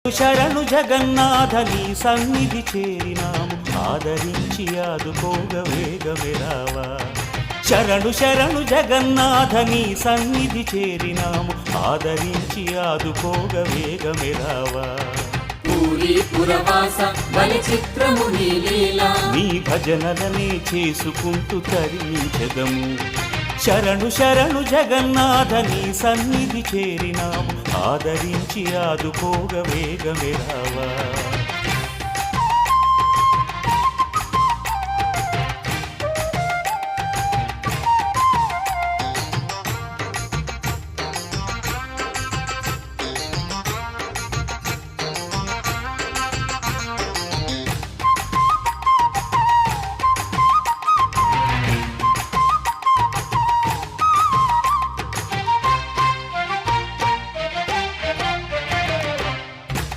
శరణు జగన్నాథ నీ సన్నిధి చేరినాము ఆదరించి ఆదుకోగ వేగమే రావా. శరణు శరణు జగన్నాథ నీ సన్నిధి చేరినాము ఆదరించి ఆదుకోగ వేగమే రావా. పూరీ పురవాస బలి చిత్రము నీ లీలా నీ భజనలనే చేసుకుంటూ తరించెదము. శరణు శరణు జగన్నాథ నీ సన్నిధి చేరినాము ఆదరించి ఆదుకోగ వేగమే రావా.